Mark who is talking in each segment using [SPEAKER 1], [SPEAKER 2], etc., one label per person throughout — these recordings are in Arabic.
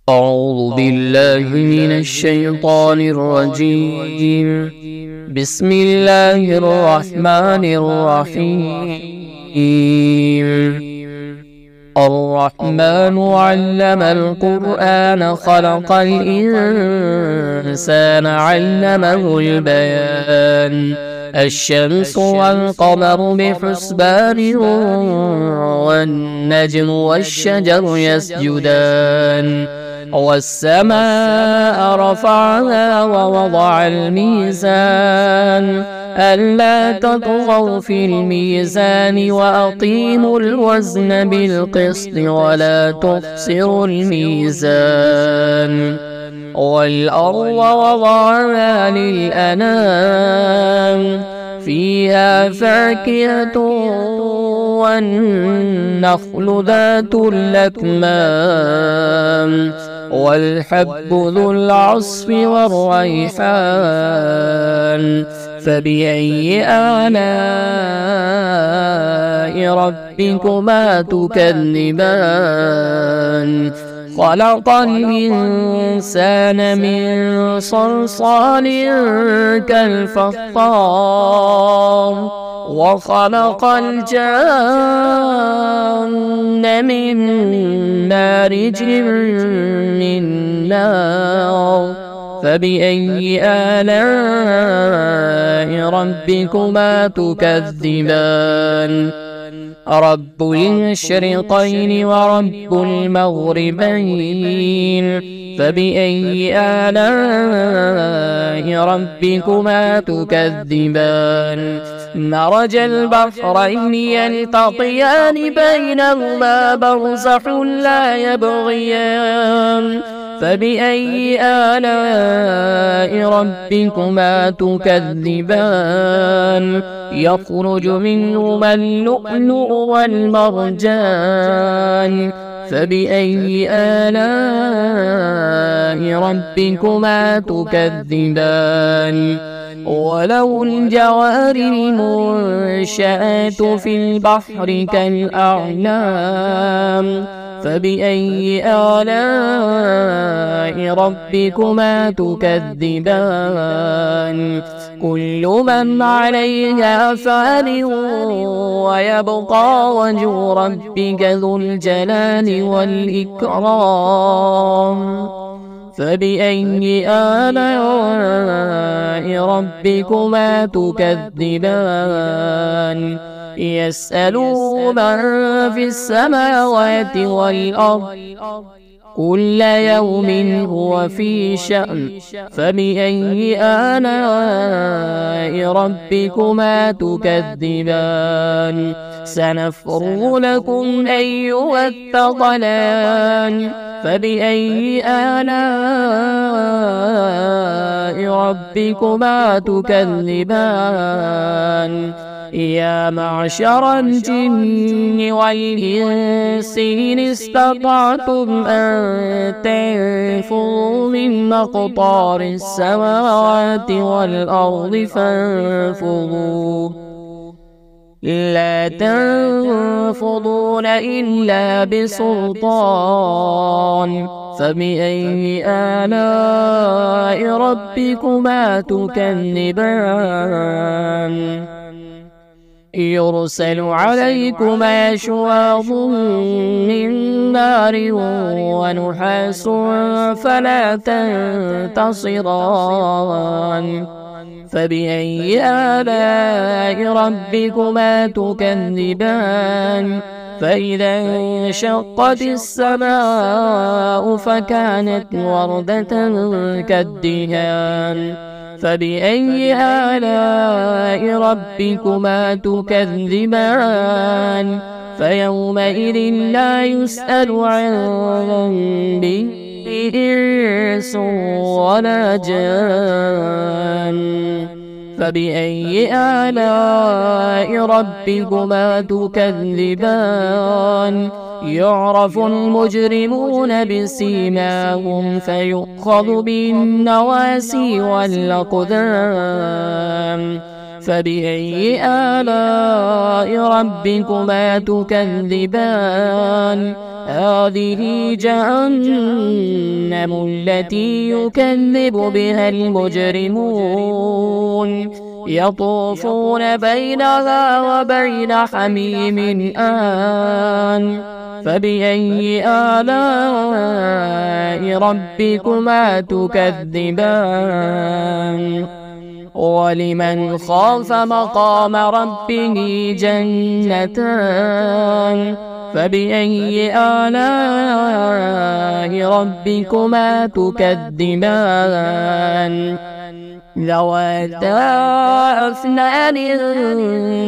[SPEAKER 1] أعوذ بالله من الشيطان الرجيم. بسم الله الرحمن الرحيم. الرحمن علم القرآن خلق الإنسان علمه البيان. الشمس والقمر بحسبان والنجم والشجر يسجدان والسماء رفعها ووضع الميزان ألا تطغوا في الميزان وأقيموا الوزن بالقسط ولا تخسروا الميزان والأرض وضعها للأنام فيها فاكهة والنخل ذات الأكمام والحب ذو العصف والريحان فبأي آلاء ربكما تكذبان خلق الإنسان من صلصال كالفخار وخلق الجان من مارج من نار فبأي آلاء ربكما تكذبان رب المشرقين ورب المغربين فبأي آلاء ربكما تكذبان مرج البحرين يلتقيان بينهما برزخ لا يبغيان فبأي آلاء ربكما تكذبان يخرج منهما اللؤلؤ والمرجان فبأي آلاء ربكما تكذبان وله الجوار المنشآت في البحر كالأعلام فبأي آلاء ربكما تكذبان كل من عليها فان ويبقى وجه ربك ذو الجلال والإكرام فبأي آلاء ربكما تكذبان يسأله من في السماوات والأرض كل يوم هو في شأن فبأي آلاء ربكما تكذبان سنفرغ لكم أيها الثقلان فبأي آلاء ربكما تكذبان يا معشر الجن والإنس إن استطعتم أن تنفذوا من أقطار السماوات والأرض فانفذوا لا تنفذون إلا بسلطان فبأي آلاء ربكما تكذبان يرسل عليكما شواظ من نار ونحاس فلا تنتصران فبأي آلاء ربكما تكذبان فإذا انشقت السماء فكانت وردة كالدهان فبأي آلاء ربكما تكذبان فيومئذ لا يسأل عن ذنبه إنس ولا جان فبأي آلاء ربكما تكذبان يعرف المجرمون بسيماهم فيؤخذ بالنواسي والأقدام فبأي آلاء ربكما تكذبان هذه جهنم جهنم التي يكذب بها المجرمون يطوفون بينها وبين حميم آن فبأي آلاء ربكما تكذبان ولمن خاف مقام ربه جنتان فبأي آلاء ربكما تكذبان ذواتا أفنان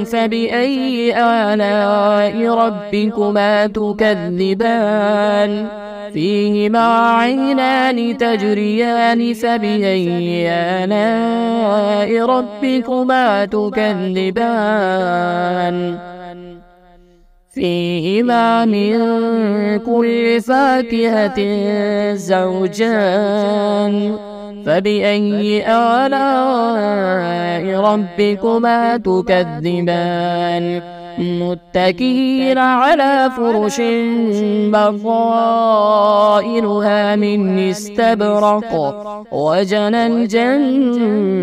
[SPEAKER 1] فبأي آلاء ربكما تكذبان فيهما عينان تجريان فبأي آلاء ربكما تكذبان فيهما من كل فاكهة زوجان فبأي آلاء ربكما تكذبان متكئين على فرش بطائنها من استبرق وجنى الجنتين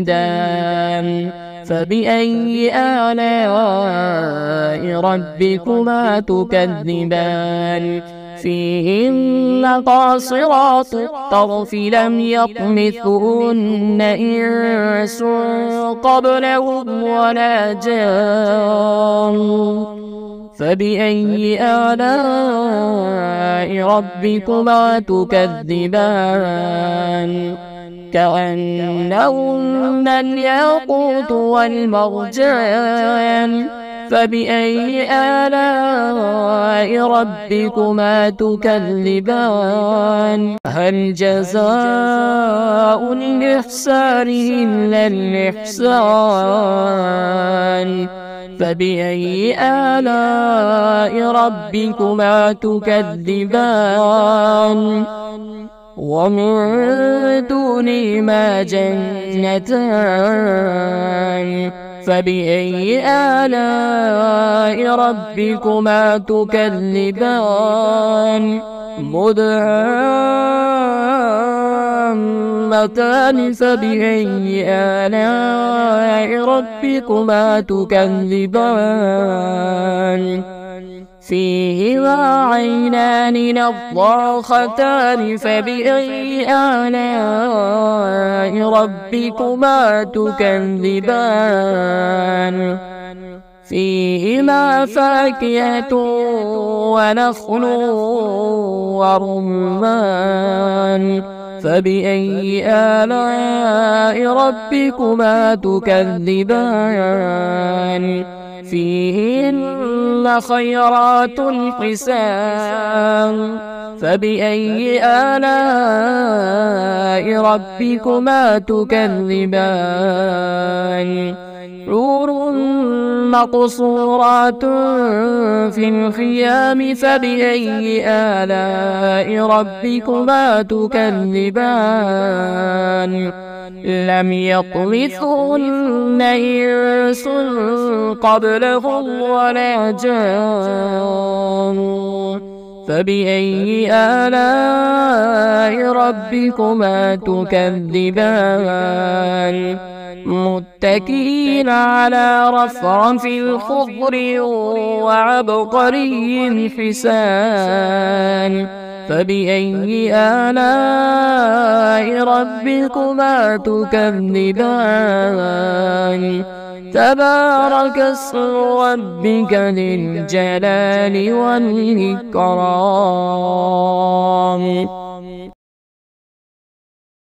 [SPEAKER 1] دان فبأي آلاء ربكما تكذبان فيهن قاصرات الطرف لم يطمثهن إنس قبلهم ولا جان فبأي آلاء ربكما تكذبان كأنهن الياقوت والمرجان فبأي آلاء ربكما تكذبان هل جزاء الإحسان إلا الإحسان فبأي آلاء ربكما تكذبان ومن دونهما جنتان فبأي آلاء ربكما تكذبان مدهامتان فبأي آلاء ربكما تكذبان فيهما عينان نضاختان فبأي آلاء ربكما تكذبان فيهما فاكهة ونخل ورمان فبأي آلاء ربكما تكذبان فيهن خيرات حسان فبأي آلاء ربكما تكذبان حور مقصورات في الخيام فبأي آلاء ربكما تكذبان لم يطمثهن إنس قبلهم ولا جان فبأي آلاء ربكما تكذبان متكئين على رفرف خضر وعبقري حسان فبأي آلاء ربكما تكذبان تبارك اسم ربك ذي الجلال والإكرام.